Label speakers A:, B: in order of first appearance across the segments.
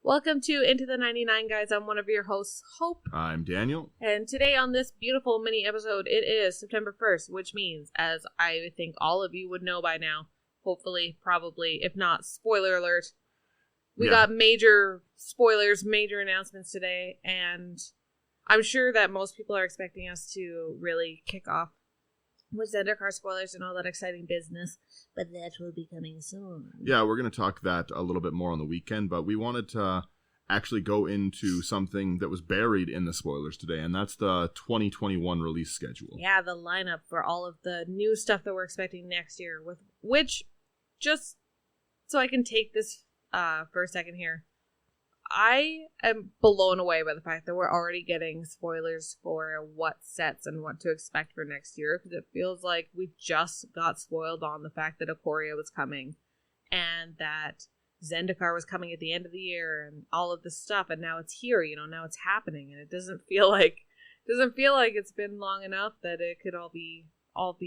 A: Welcome to Into the 99, guys. I'm one of your hosts, Hope.
B: I'm Daniel.
A: And today on this beautiful mini episode, it is September 1st, which means, as I think all of you would know by now, hopefully, probably, if not, spoiler alert, we got major spoilers, major announcements today, and I'm sure that most people are expecting us to really kick off with Zendikar spoilers and all that exciting business, but that will be coming soon.
B: Yeah, we're going to talk that a little bit more on the weekend, but we wanted to actually go into something that was buried in the spoilers today, and that's the 2021 release schedule.
A: Yeah, the lineup for all of the new stuff that we're expecting next year, with which, just so I can take this for a second here, I am blown away by the fact that we're already getting spoilers for what sets and what to expect for next year, because it feels like we just got spoiled on the fact that Ikoria was coming and that Zendikar was coming at the end of the year and all of this stuff, and now it's here, now it's happening, and it doesn't feel like it's been long enough that it could all be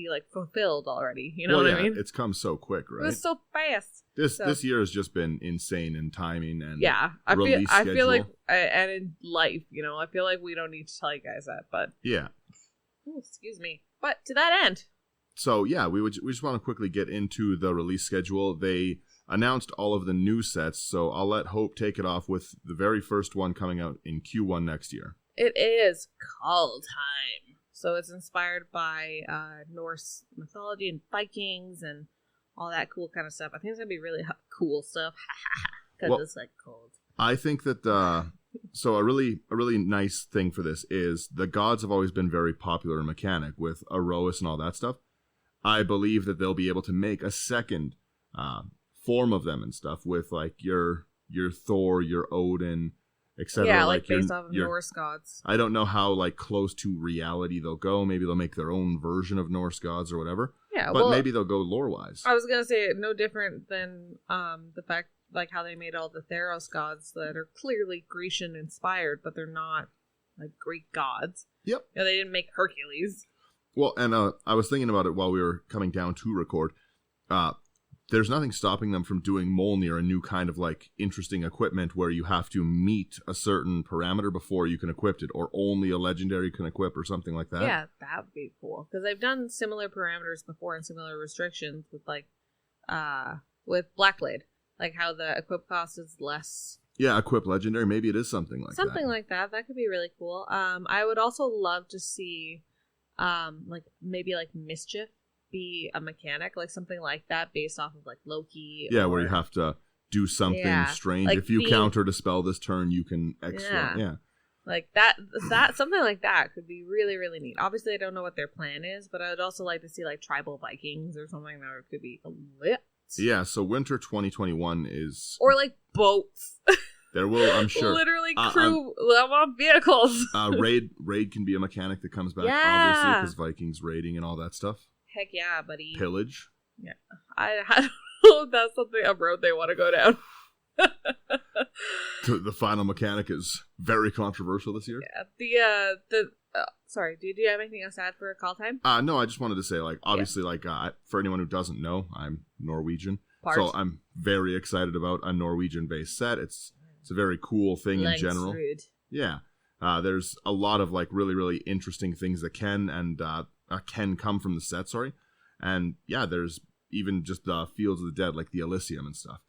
A: like fulfilled already. What I mean?
B: It's come so quick, right?
A: It was so fast.
B: This year has just been insane in timing and
A: I
B: schedule.
A: feel like, and in life, I feel like we don't need to tell you guys that, but
B: yeah.
A: Ooh, excuse me. But to that end.
B: So yeah, we just want to quickly get into the release schedule. They announced all of the new sets, so I'll let Hope take it off with the very first one coming out in Q1 next year.
A: It is Kaldheim. So it's inspired by Norse mythology and Vikings and all that cool kind of stuff. I think it's going to be really cool stuff. Because it's like cold.
B: I think that so a really nice thing for this is the gods have always been very popular in mechanic with Aroas and all that stuff. I believe that they'll be able to make a second form of them and stuff with like your Thor, your Odin, etc.
A: Yeah, like based off of Norse gods.
B: I don't know how like close to reality they'll go. Maybe they'll make their own version of Norse gods or whatever.
A: Yeah,
B: but maybe they'll go lore-wise.
A: I was gonna say no different than the fact like how they made all the Theros gods that are clearly Grecian inspired, but they're not like Greek gods.
B: Yep.
A: They didn't make Hercules.
B: Well, and I was thinking about it while we were coming down to record. There's nothing stopping them from doing Mjolnir, a new kind of like interesting equipment where you have to meet a certain parameter before you can equip it, or only a legendary can equip, or something like that.
A: Yeah, that would be cool, because they've done similar parameters before and similar restrictions with like with Blackblade, like how the equip cost is less.
B: Yeah, equip legendary. Maybe it is something like that.
A: Something like that. That could be really cool. I would also love to see like maybe like Mischief be a mechanic, like something like that based off of like Loki.
B: Yeah, where you have to do something strange. Like if you countered a spell this turn, you can extra. Yeah.
A: Like that something like that could be really, really neat. Obviously, I don't know what their plan is, but I would also like to see like tribal Vikings or something that could be lit.
B: Yeah, so winter 2021 is...
A: Or like boats.
B: There will, I'm sure.
A: Literally crew on vehicles.
B: Raid can be a mechanic that comes back, obviously, because Vikings raiding and all that stuff.
A: Heck yeah, buddy.
B: Pillage.
A: Yeah. I don't know if that's a road they want to go down.
B: The final mechanic is very controversial this year.
A: Yeah. Sorry, do you have anything else to add for Kaldheim?
B: No, I just wanted to say, like, obviously, for anyone who doesn't know, I'm Norwegian. So I'm very excited about a Norwegian-based set. It's a very cool thing in general. Yeah. There's a lot of, like, really, really interesting things that can come from the set, And, yeah, there's even just the Fields of the Dead, like the Elysium and stuff.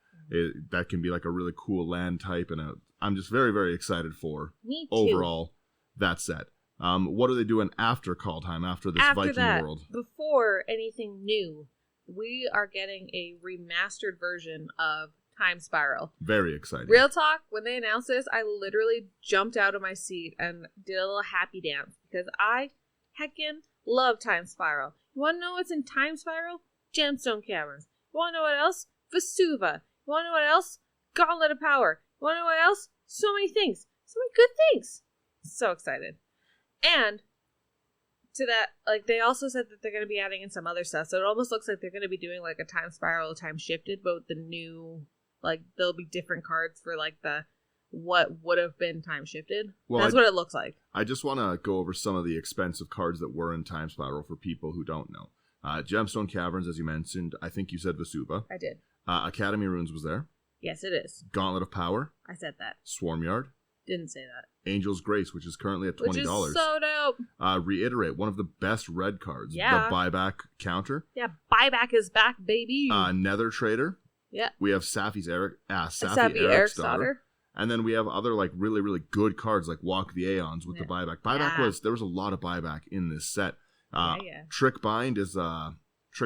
B: That can be, like, a really cool land type, and I'm just very, very excited for, overall, that set. What are they doing after Kaldheim, after this Viking world?
A: Before anything new, we are getting a remastered version of Time Spiral.
B: Very exciting.
A: Real talk, when they announced this, I literally jumped out of my seat and did a little happy dance, because I heckin' love Time Spiral. You want to know what's in Time Spiral? Gemstone Caverns. You want to know what else? Vesuva. You want to know what else? Gauntlet of Power. You want to know what else? So many things. So many good things. So excited. And to that, like, they also said that they're going to be adding in some other stuff. So it almost looks like they're going to be doing like a Time Spiral, Time Shifted, but with the new, like, there'll be different cards for like the what would have been Time Shifted. Well, that's what it looks like.
B: I just want to go over some of the expensive cards that were in Time Spiral for people who don't know. Gemstone Caverns, as you mentioned. I think you said Vesuva.
A: I did.
B: Academy Runes was there.
A: Yes, it is.
B: Gauntlet of Power.
A: I said that.
B: Swarmyard.
A: Didn't say that.
B: Angel's Grace, which is currently at $20.
A: Which is so dope.
B: Reiterate, one of the best red cards.
A: Yeah.
B: The buyback counter.
A: Yeah, buyback is back, baby.
B: Nether Trader.
A: Yeah.
B: We have Sappy Eric's daughter. And then we have other like really, really good cards like Walk the Aeons with the buyback. There was a lot of buyback in this set. Trick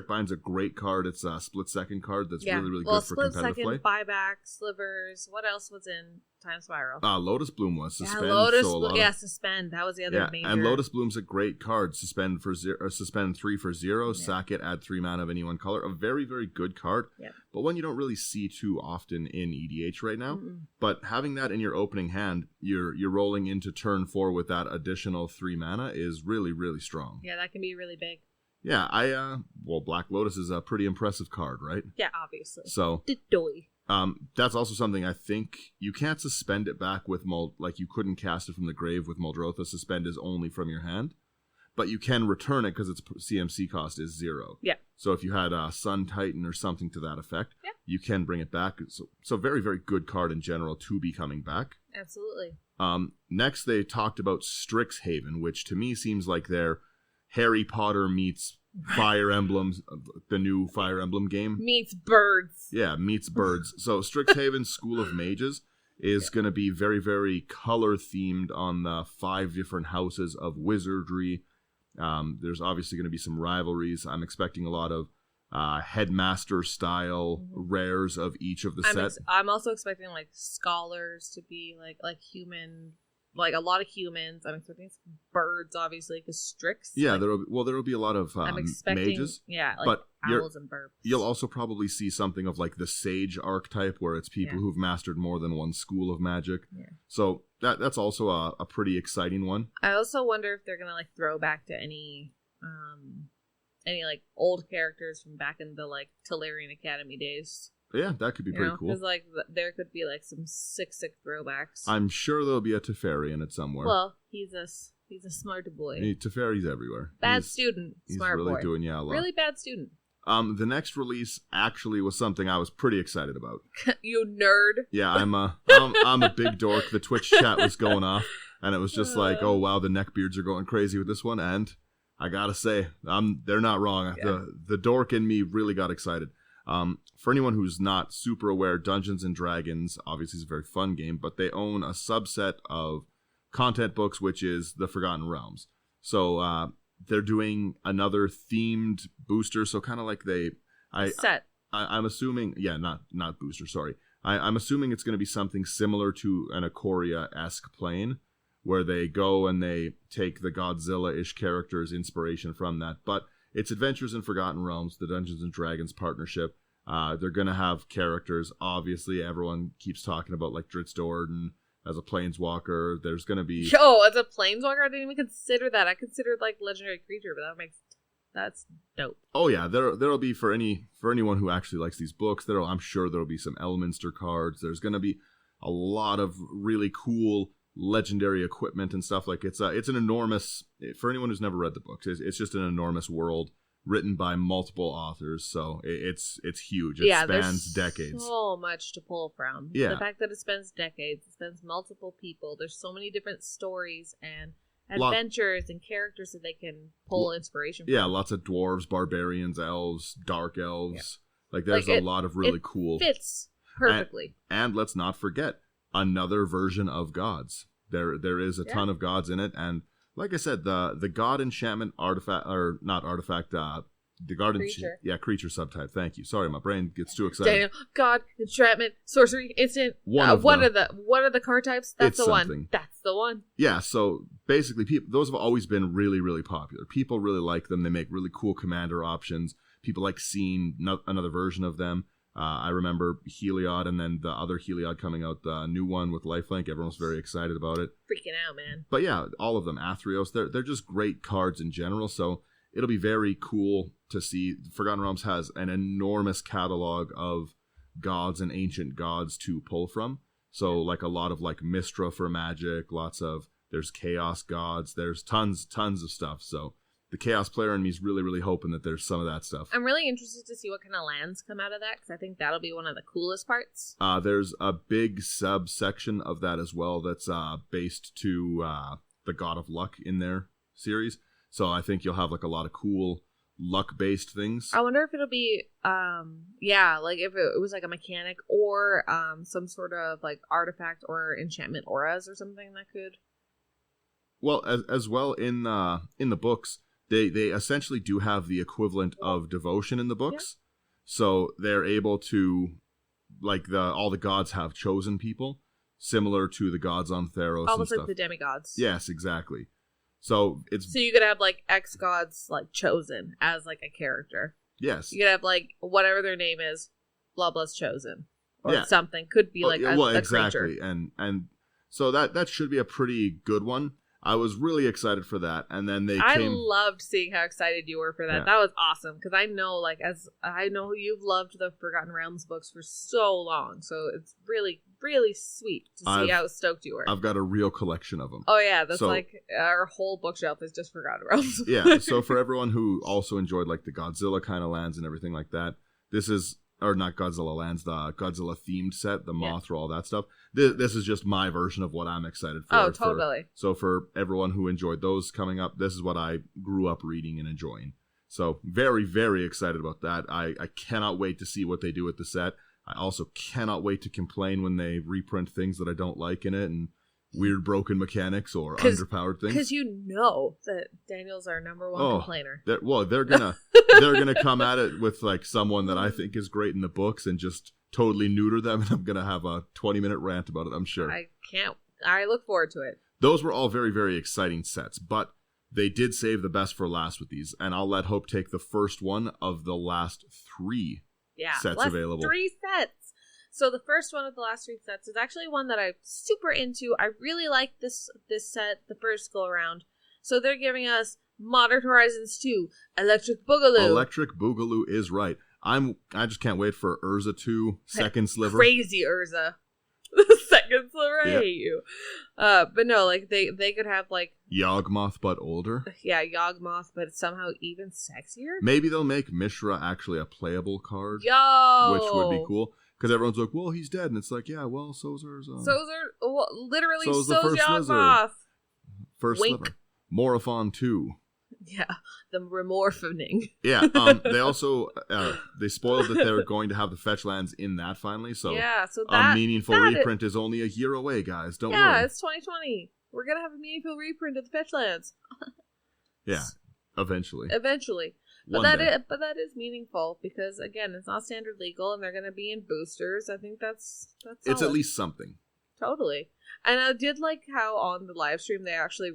B: Bind's a great card. It's a split second card that's really, really good for competitive play.
A: Buyback, slivers. What else was in Time Spiral?
B: Lotus Bloom was Suspend.
A: Suspend. That was the other major.
B: And Lotus Bloom's a great card. Suspend 3 for 0. Sack it, add 3 mana of any one color. A very, very good card.
A: Yeah.
B: But one you don't really see too often in EDH right now. Mm-mm. But having that in your opening hand, you're rolling into turn 4 with that additional 3 mana is really, really strong.
A: Yeah, that can be really big.
B: Yeah, Black Lotus is a pretty impressive card, right?
A: Yeah, obviously.
B: So, that's also something I think you can't suspend it back with like you couldn't cast it from the grave with Muldrotha. Suspend is only from your hand, but you can return it because its CMC cost is 0.
A: Yeah.
B: So if you had Sun Titan or something to that effect, you can bring it back. So very, very good card in general to be coming back.
A: Absolutely.
B: Next, they talked about Strixhaven, which to me seems like they're Harry Potter meets Fire Emblem, the new Fire Emblem game.
A: Meets birds.
B: Yeah, meets birds. So Strixhaven School of Mages is going to be very, very color-themed on the 5 different houses of wizardry. There's obviously going to be some rivalries. I'm expecting a lot of headmaster-style rares of each of the sets.
A: I'm also expecting, like, scholars to be, like human... Like a lot of humans. I'm expecting some birds, obviously, because Strix.
B: Yeah, there will be a lot of mages.
A: Yeah, like but owls and birds.
B: You'll also probably see something of like the sage archetype, where it's people who've mastered more than one school of magic. Yeah. So that's also a pretty exciting one.
A: I also wonder if they're gonna like throw back to any like old characters from back in the like Tolarian Academy days.
B: Yeah, that could be pretty cool.
A: Because like there could be like some sick throwbacks.
B: I'm sure there'll be a Teferi in it somewhere.
A: Well, he's a smart boy.
B: Teferi's everywhere.
A: Bad student, smart boy.
B: He's really doing a lot.
A: Really bad student.
B: The next release actually was something I was pretty excited about.
A: You nerd.
B: Yeah, I'm a big dork. The Twitch chat was going off, and it was just like, oh wow, the neckbeards are going crazy with this one, and I gotta say, they're not wrong. Yeah. The dork in me really got excited. For anyone who's not super aware, Dungeons & Dragons obviously is a very fun game, but they own a subset of content books, which is the Forgotten Realms. So they're doing another themed booster, so kind of like I'm assuming, not booster, sorry. I'm assuming it's going to be something similar to an Ikoria-esque plane, where they go and they take the Godzilla-ish characters' inspiration from that, but it's Adventures in Forgotten Realms, the Dungeons & Dragons partnership. They're going to have characters. Obviously, everyone keeps talking about like Dritz Do'Urden as a planeswalker. There's going to be...
A: as a planeswalker? I didn't even consider that. I considered like legendary creature, but that's dope.
B: Oh yeah, there'll be for anyone who actually likes these books, I'm sure there'll be some Elminster cards. There's going to be a lot of really cool legendary equipment and stuff. Like it's an enormous, for anyone who's never read the books, it's just an enormous world written by multiple authors, so it's huge. It spans decades.
A: So much to pull from.
B: Yeah.
A: The fact that it spans decades, it spans multiple people. There's so many different stories and adventures and characters that they can pull inspiration from.
B: Yeah, lots of dwarves, barbarians, elves, dark elves. Yeah. Like there's a lot of really cool.
A: Fits perfectly.
B: And let's not forget another version of gods. There is a ton of gods in it, and like I said, the god enchantment artifact, or not artifact, the god
A: creature.
B: Creature subtype. Thank you. Sorry, my brain gets too excited.
A: Daniel, god, enchantment, sorcery, instant. What are the card types? That's the one. That's the one.
B: Yeah. So basically, those have always been really, really popular. People really like them. They make really cool commander options. People like seeing another version of them. I remember Heliod, and then the other Heliod coming out, the new one with Lifelink. Everyone was very excited about it.
A: Freaking out, man.
B: But yeah, all of them, Athreos, they're just great cards in general, so it'll be very cool to see. Forgotten Realms has an enormous catalog of gods and ancient gods to pull from. So like a lot of like Mystra for Magic, there's Chaos gods, there's tons of stuff. So the Chaos player in me is really, really hoping that there's some of that stuff.
A: I'm really interested to see what kind of lands come out of that, because I think that'll be one of the coolest parts.
B: There's a big subsection of that as well that's based to the God of Luck in their series. So I think you'll have like a lot of cool luck-based things.
A: I wonder if it'll be, like if it was like a mechanic or some sort of like artifact or enchantment auras or something that could.
B: Well, as well in the books, they essentially do have the equivalent of devotion in the books. Yeah. So they're able to, like all the gods have chosen people, similar to the gods on Theros.
A: Almost
B: and
A: like
B: stuff.
A: The demigods.
B: Yes, exactly. So
A: you could have like X gods like chosen as like a character.
B: Yes.
A: You could have like whatever their name is, blah blah's chosen or something. Could be like a
B: exactly.
A: creature.
B: And so that should be a pretty good one. I was really excited for that, and then I
A: loved seeing how excited you were for that. Yeah. That was awesome, because I know you've loved the Forgotten Realms books for so long, so it's really, really sweet to see how stoked you were.
B: I've got a real collection of them.
A: Oh yeah, that's like our whole bookshelf is just Forgotten Realms.
B: Yeah, so for everyone who also enjoyed like the Godzilla kind of lands and everything like that, this is, or not Godzilla lands, the Godzilla themed set, the Mothra, all that stuff. This is just my version of what I'm excited for.
A: Oh, totally.
B: So for everyone who enjoyed those coming up, this is what I grew up reading and enjoying. So very, very excited about that. I cannot wait to see what they do with the set. I also cannot wait to complain when they reprint things that I don't like in it and weird broken mechanics or underpowered things.
A: Because you know that Daniel's our number one complainer.
B: They're gonna come at it with like someone that I think is great in the books and just totally neuter them, and I'm gonna have a 20-minute rant about it, I'm sure.
A: I look forward to it.
B: Those were all very, very exciting sets, but they did save the best for last with these, and I'll let Hope take the first one of the last 3 sets available.
A: 3 sets. So the first one of the last 3 sets is actually one that I'm super into. I really like this set the first go around. So they're giving us Modern Horizons 2, Electric Boogaloo.
B: Electric Boogaloo is right. I just can't wait for Urza 2, Second Sliver.
A: Crazy Urza. The Second Sliver, I hate you. But no, like they could have like
B: Yawgmoth but older.
A: Yeah, Yawgmoth but somehow even sexier.
B: Maybe they'll make Mishra actually a playable card.
A: Which
B: would be cool. Because everyone's like, well, he's dead. And it's like, yeah, well, so's Urza.
A: Literally, so's Yawgmoth.
B: First Sliver. Morophon 2.
A: Yeah, the remorphoning.
B: Yeah, they also they spoiled that they're going to have the fetch lands in that finally. So a meaningful reprint is only a year away, guys. Don't worry.
A: Yeah, it's 2020. We're gonna have a meaningful reprint of the fetch lands.
B: Yeah, eventually.
A: But that is meaningful because again, it's not standard legal, and they're gonna be in boosters. I think that's
B: it's solid. At least something.
A: Totally. And I did like how on the live stream they actually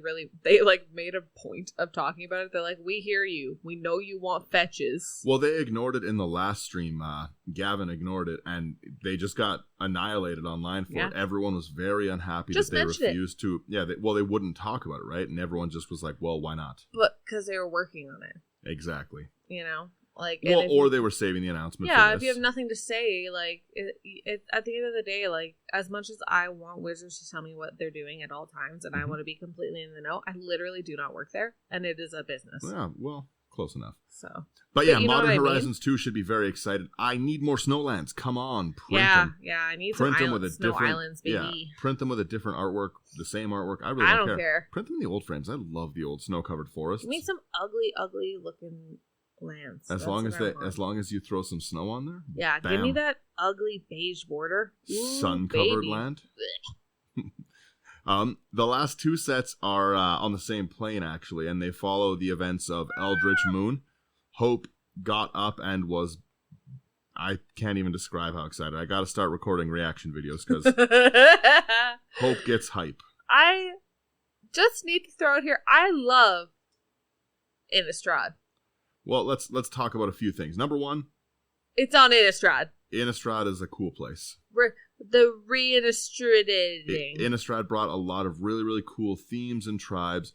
A: made a point of talking about it. They're like, we hear you. We know you want fetches.
B: Well, they ignored it in the last stream. Gavin ignored it, and they just got annihilated online for it. Everyone was very unhappy that they refused to. Yeah, they wouldn't talk about it, right? And everyone just was like, well, why not?
A: But because they were working on it.
B: Exactly.
A: You know?
B: Or they were saving the announcement.
A: Yeah, if you have nothing to say, like it at the end of the day, like as much as I want Wizards to tell me what they're doing at all times, and I want to be completely in the know, I literally do not work there, and it is a business.
B: Yeah, well, close enough.
A: So,
B: but Modern Horizons 2 should be very excited. I need more Snowlands. Come on, print them.
A: Yeah, I need some islands, baby.
B: Yeah, print them with a different artwork, the same artwork. I don't care. Print them in the old frames. I love the old snow-covered forests.
A: Give me some ugly looking lands.
B: As long as you throw some snow on there.
A: Yeah, bam. Give me that ugly beige border.
B: Sun-covered land. The last 2 sets are on the same plane actually, and they follow the events of Eldritch Moon. Hope got up and was, I can't even describe how excited. I got to start recording reaction videos because Hope gets hype.
A: I just need to throw it here. I love Innistrad.
B: Well, let's talk about a few things. Number 1,
A: it's on Innistrad.
B: Innistrad is a cool place.
A: The re-Innistrading.
B: Innistrad brought a lot of really, really cool themes and tribes.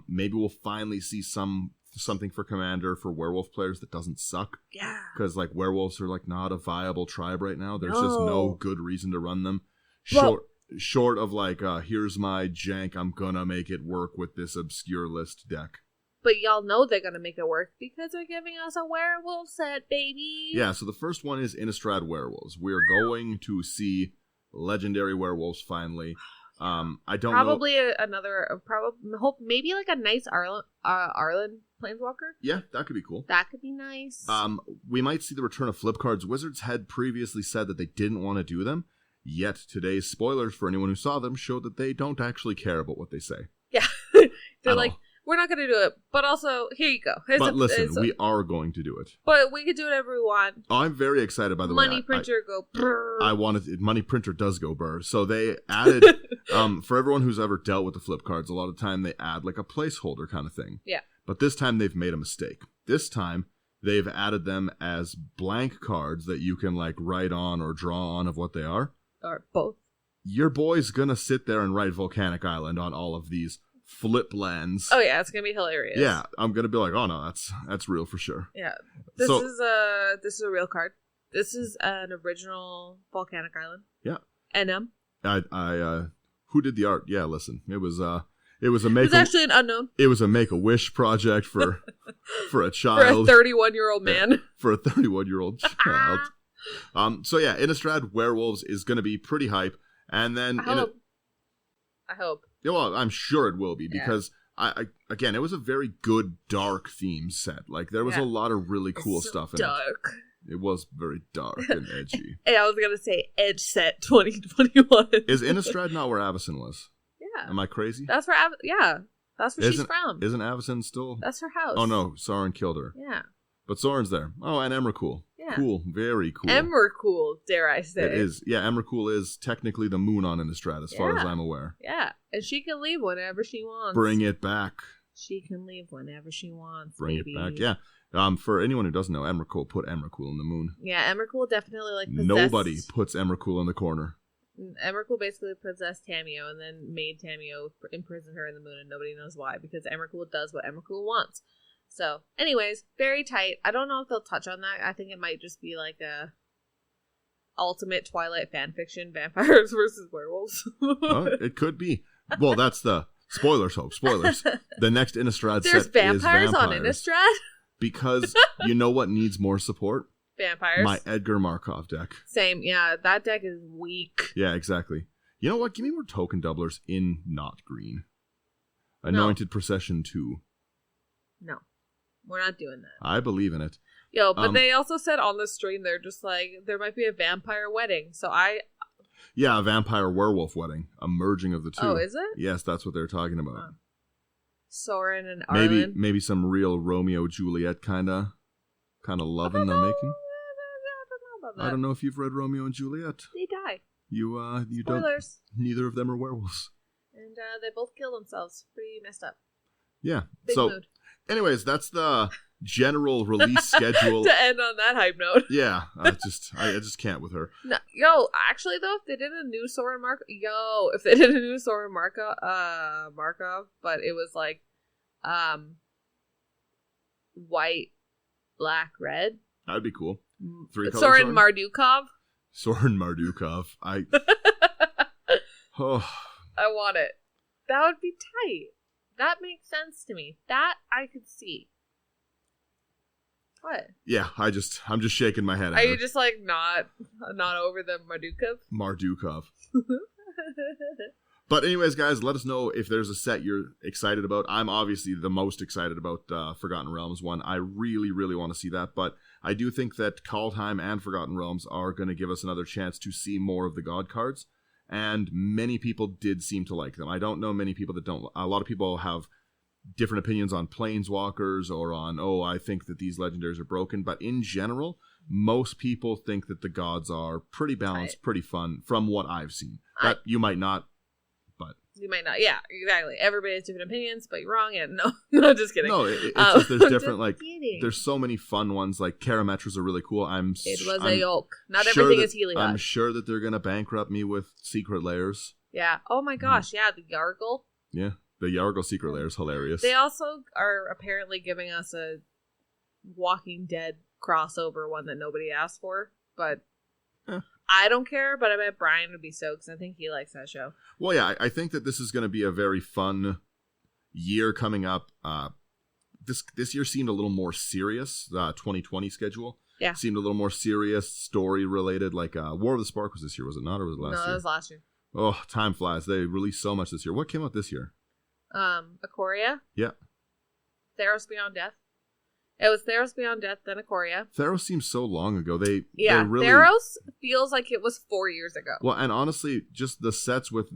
B: Maybe we'll finally see something for Commander for werewolf players that doesn't suck.
A: Yeah.
B: Because like werewolves are like not a viable tribe right now. There's just no good reason to run them. Short of like, here's my jank. I'm gonna make it work with this obscure list deck.
A: But y'all know they're going to make it work because they're giving us a werewolf set, baby.
B: Yeah, so the first one is Innistrad Werewolves. We're going to see legendary werewolves finally. I don't
A: probably
B: know.
A: Maybe like a nice Arlen Planeswalker.
B: Yeah, that could be cool.
A: That could be nice.
B: We might see the return of flip cards. Wizards had previously said that they didn't want to do them, yet today's spoilers for anyone who saw them show that they don't actually care about what they say.
A: Yeah, they're like, we're not going to do it, but also, here you go.
B: Listen, we are going to do it.
A: But we could do whatever we want.
B: Oh, I'm very excited, by the
A: way. Money printer go brrr.
B: Money printer does go brr. So they added, for everyone who's ever dealt with the flip cards, a lot of time they add like a placeholder kind of thing.
A: Yeah.
B: But this time they've made a mistake. This time they've added them as blank cards that you can like write on or draw on of what they are.
A: Or both.
B: Your boy's gonna sit there and write Volcanic Island on all of these flip lands.
A: Oh yeah, it's gonna be hilarious.
B: Yeah, I'm gonna be like, oh no, that's real for sure.
A: Yeah, this is a real card. This is an original Volcanic Island.
B: Yeah.
A: NM.
B: I who did the art? Yeah, listen, it was
A: actually an unknown.
B: It was a Make-A-Wish project for a child,
A: for a 31-year-old man,
B: yeah, for a 31-year-old child. So yeah, Innistrad Werewolves is gonna be pretty hype, and then
A: I hope.
B: Yeah, well, I'm sure it will be because again, it was a very good dark theme set. Like there was a lot of really cool stuff in it. Dark. It was very dark and edgy.
A: Hey, I was gonna say Edge Set 2021.
B: Is Innistrad not where Avacyn was?
A: Yeah.
B: Am I crazy?
A: That's where that's where she's from.
B: Isn't Avacyn still?
A: That's her house.
B: Oh no, Sauron killed her.
A: Yeah.
B: But Soren's there. Oh, and Emrakul.
A: Yeah.
B: Cool. Very cool.
A: Emrakul, dare I say.
B: It is. Yeah, Emrakul is technically the moon on Innistrad, as far as I'm aware.
A: Yeah. And she can leave whenever she wants.
B: Bring it back.
A: She can leave whenever she wants.
B: Bring it back. Yeah. For anyone who doesn't know, Emrakul put Emrakul in the moon.
A: Yeah, Emrakul definitely possessed...
B: Nobody puts Emrakul in the corner.
A: Emrakul basically possessed Tamiyo and then made Tamiyo imprison her in the moon, and nobody knows why, because Emrakul does what Emrakul wants. So, anyways, very tight. I don't know if they'll touch on that. I think it might just be like a ultimate Twilight fanfiction, vampires versus werewolves.
B: It could be. Well, that's the spoilers, Hope. Spoilers. The next Innistrad set is vampires.
A: There's vampires on Innistrad?
B: Because you know what needs more support?
A: Vampires.
B: My Edgar Markov deck.
A: Same, yeah. That deck is weak.
B: Yeah, exactly. You know what? Give me more token doublers in not green. Anointed Procession 2.
A: No. We're not doing that.
B: I believe in it.
A: Yo, but they also said on the stream, they're just like, there might be a vampire wedding. So
B: Yeah, a vampire werewolf wedding. A merging of the two.
A: Oh, is it?
B: Yes, that's what they're talking about.
A: Soren and Arlen.
B: Maybe some real Romeo Juliet kind of loving they're making. I don't know if you've read Romeo and Juliet.
A: They die.
B: You
A: Spoilers.
B: Don't. Neither of them are werewolves.
A: And they both kill themselves. Pretty messed up.
B: Yeah.
A: Big mood.
B: Anyways, that's the general release schedule.
A: To end on that hype note.
B: Yeah, I just can't with her.
A: No, actually though, if they did a new Soren Markov, but it was like, white, black, red.
B: That'd be cool. 3 colors.
A: Soren Mardukov.
B: Soren Mardukov. I
A: want it. That would be tight. That makes sense to me. That I could see. What?
B: Yeah, I'm just shaking my head at
A: Are
B: her.
A: you just like not over the
B: Mardukov? But anyways, guys, let us know if there's a set you're excited about. I'm obviously the most excited about Forgotten Realms one. I really, really want to see that. But I do think that Kaldheim and Forgotten Realms are going to give us another chance to see more of the God cards. And many people did seem to like them. I don't know many people that don't. A lot of people have different opinions on Planeswalkers or on, I think that these legendaries are broken. But in general, most people think that the gods are pretty balanced, pretty fun from what I've seen. That you might not, but...
A: You might not. Yeah, exactly. Everybody has different opinions, but you're wrong. And no, just kidding.
B: No, it's just there's different, there's so many fun ones. Like, Karametras are really cool.
A: It was a yoke. Not everything is Heliod.
B: I'm sure that they're going to bankrupt me with Secret Layers.
A: Yeah. Oh my gosh, yeah, the Yargle.
B: Yeah, the Yargle Secret Layer is hilarious.
A: They also are apparently giving us a Walking Dead crossover one that nobody asked for, but... I don't care, but I bet Brian would be stoked because I think he likes that show.
B: Well, yeah, I think that this is going to be a very fun year coming up. this year seemed a little more serious. 2020 schedule seemed a little more serious, story related. Like War of the Spark was this year, was it not, or was it last year?
A: No, it was last year.
B: Oh, time flies. They released so much this year. What came out this year?
A: Ikoria.
B: Yeah.
A: Theros Beyond Death. It was Theros Beyond Death, then Ikoria.
B: Theros seems so long ago. They really...
A: Theros feels like it was 4 years ago.
B: Well, and honestly, just the sets with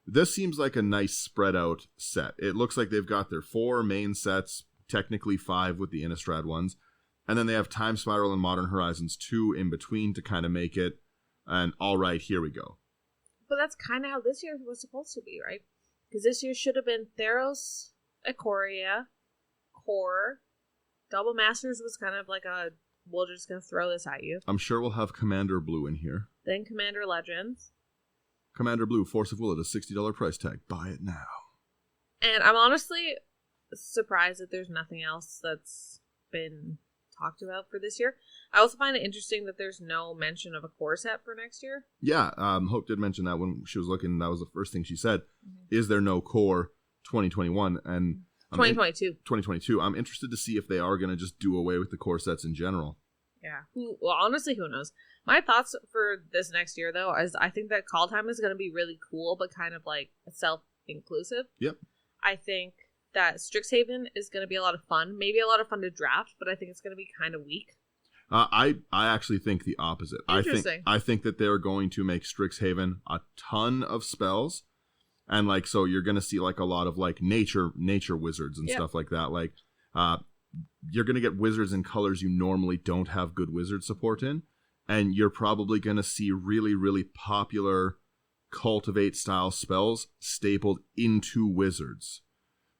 B: this seems like a nice spread out set. It looks like they've got their 4 main sets, technically 5 with the Innistrad ones, and then they have Time Spiral and Modern Horizons 2 in between to kind of make it an all right, here we go.
A: But that's kind of how this year was supposed to be, right? Because this year should have been Theros, Ikoria, Core. Double Masters was kind of like we'll just gonna throw this at you.
B: I'm sure we'll have Commander Blue in here.
A: Then Commander Legends.
B: Commander Blue, Force of Will at a $60 price tag. Buy it now.
A: And I'm honestly surprised that there's nothing else that's been talked about for this year. I also find it interesting that there's no mention of a core set for next year.
B: Yeah, Hope did mention that when she was looking. That was the first thing she said. Mm-hmm. Is there no core 2021? And 2022. I'm interested to see if they are going to just do away with the core sets in general.
A: Yeah. Well, honestly, who knows? My thoughts for this next year, though, is I think that Call Time is going to be really cool, but kind of like self-inclusive.
B: Yep.
A: I think that Strixhaven is going to be a lot of fun. Maybe a lot of fun to draft, but I think it's going to be kind of weak.
B: I actually think the opposite.
A: Interesting.
B: I think that they're going to make Strixhaven a ton of spells. And like, so you're going to see like a lot of like nature wizards and stuff like that. Like, you're going to get wizards in colors you normally don't have good wizard support in. And you're probably going to see really, really popular cultivate style spells stapled into wizards.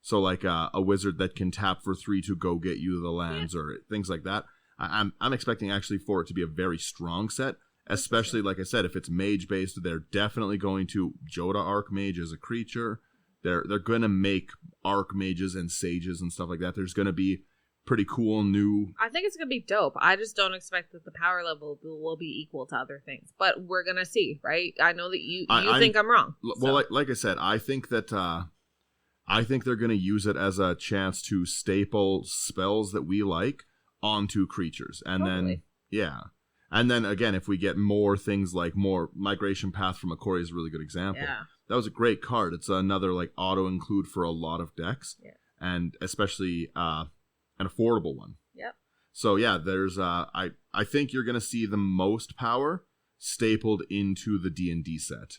B: So like a wizard that can tap for 3 to go get you the lands or things like that. I'm expecting actually for it to be a very strong set. Especially, like I said, if it's mage-based, they're definitely going to Jodah Archmage as a creature. They're going to make Archmages and Sages and stuff like that. There's going to be pretty cool new...
A: I think it's going to be dope. I just don't expect that the power level will be equal to other things. But we're going to see, right? I know that you think I'm wrong.
B: Well, like I said, I think that... I think they're going to use it as a chance to staple spells that we like onto creatures. And then, yeah. And then, again, if we get more things like more Migration Path from Ikoria is a really good example. Yeah. That was a great card. It's another like auto-include for a lot of decks. Yeah. And especially an affordable one.
A: Yep.
B: So, yeah, there's... I think you're going to see the most power stapled into the D&D set.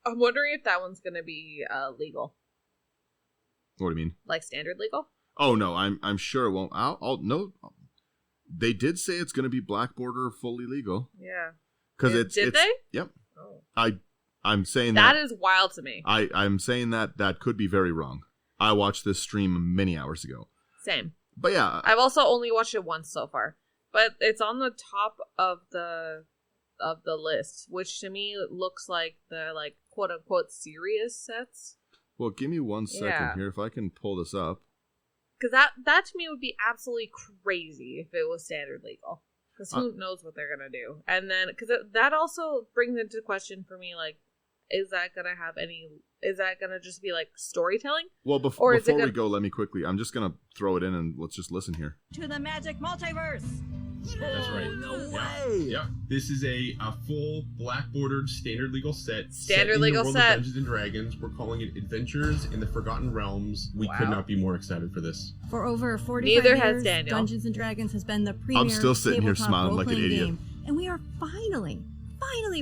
A: I'm wondering if that one's going to be legal.
B: What do you mean?
A: Like standard legal?
B: Oh, no, I'm sure it won't. I'll no... They did say it's going to be Black Border fully legal.
A: Yeah.
B: Because
A: did they?
B: Yep. Oh. I'm saying that
A: is wild to me.
B: I'm saying that could be very wrong. I watched this stream many hours ago.
A: Same.
B: But yeah,
A: I've also only watched it once so far. But it's on the top of the list, which to me looks like the like quote unquote serious sets.
B: Well, give me 1 second here if I can pull this up.
A: Because that to me would be absolutely crazy if it was standard legal. Because who knows what they're going to do. And then, because that also brings into question for me, like, is that going to just be, like, storytelling?
B: Well, before we go, let me quickly, I'm just going to throw it in and let's just listen here.
C: To the magic multiverse!
D: That's right.
C: No way!
D: Yeah. This is a full black bordered standard legal set.
A: Standard legal
D: set.
A: Of
D: Dungeons and Dragons. We're calling it Adventures in the Forgotten Realms. We could not be more excited for this.
C: For over 45
A: Neither
C: years,
A: has Daniel.
C: Dungeons and Dragons has been the premier
B: I'm still sitting here smiling like an idiot.
C: Game, and we are finally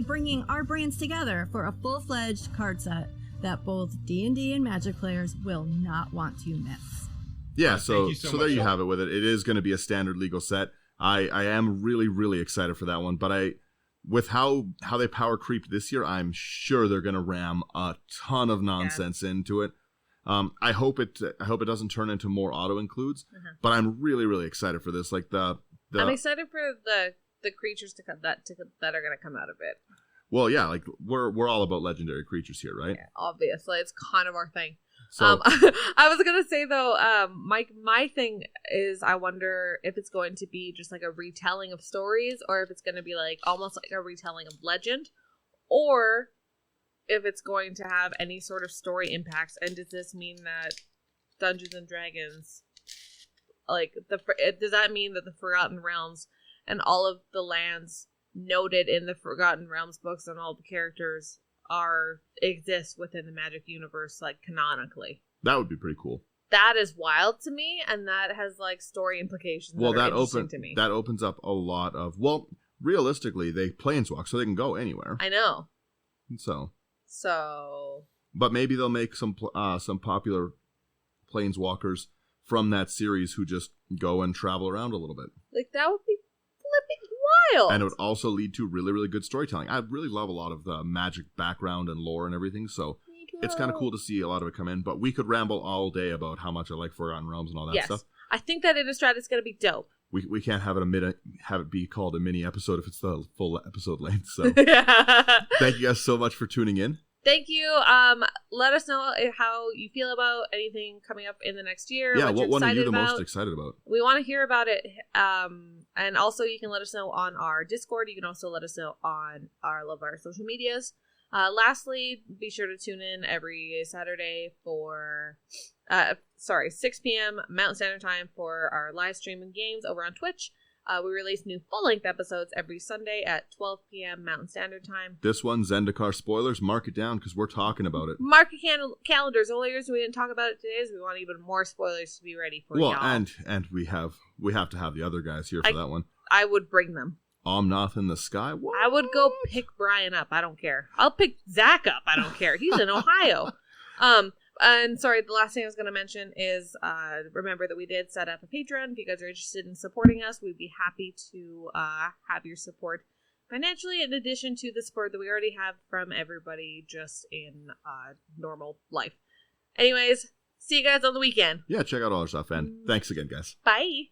C: bringing our brands together for a full-fledged card set that both D&D and Magic players will not want to miss.
B: Yeah, so there you have it with it. It is going to be a standard legal set. I am really, really excited for that one, but with how they power creeped this year, I'm sure they're going to ram a ton of nonsense into it. I hope it doesn't turn into more auto includes, but I'm really, really excited for this. Like I'm
A: excited for the creatures that are going to come out of it.
B: Well, yeah, like we're all about legendary creatures here, right?
A: Yeah, obviously, it's kind of our thing. So, I was gonna say though, my thing is, I wonder if it's going to be just like a retelling of stories, or if it's going to be like almost like a retelling of legend, or if it's going to have any sort of story impacts. And does this mean that Dungeons and Dragons, like, does that mean that the Forgotten Realms and all of the lands noted in the Forgotten Realms books and all the characters exist within the Magic universe, like, canonically?
B: That would be pretty cool.
A: That is wild to me, and that has, like, story implications that are interesting to me.
B: That opens up a lot of... Well, realistically, they planeswalk, so they can go anywhere.
A: I know.
B: So...
A: But
B: maybe they'll make some popular planeswalkers from that series who just go and travel around a little bit.
A: Like, that would be flipping wild.
B: And it would also lead to really, really good storytelling. I really love a lot of the Magic background and lore and everything, so it's kind of cool to see a lot of it come in. But we could ramble all day about how much I like Forgotten Realms and all that stuff.
A: I think that Innistrad is going to be dope.
B: We can't have it be called a mini episode if it's the full episode length. So thank you guys so much for tuning in.
A: Thank you. Let us know how you feel about anything coming up in the next year.
B: Yeah, what one are you the most excited about?
A: We want to hear about it. And also you can let us know on our Discord. You can also let us know on all of our social medias. Lastly, be sure to tune in every Saturday for 6 p.m. Mountain Standard Time for our live stream and games over on Twitch. We release new full-length episodes every Sunday at 12 p.m. Mountain Standard Time.
B: This one, Zendikar spoilers, mark it down because we're talking about it.
A: Mark your calendars. The only reason we didn't talk about it today is we want even more spoilers to be ready for y'all.
B: Well, and we have to have the other guys here for that one.
A: I would bring them.
B: Omnath in the sky? What?
A: I would go pick Brian up. I don't care. I'll pick Zach up. I don't care. He's in Ohio. And sorry, the last thing I was going to mention is remember that we did set up a Patreon. If you guys are interested in supporting us, we'd be happy to have your support financially, in addition to the support that we already have from everybody just in normal life. Anyways, see you guys on the weekend.
B: Yeah, check out all our stuff, and thanks again, guys.
A: Bye.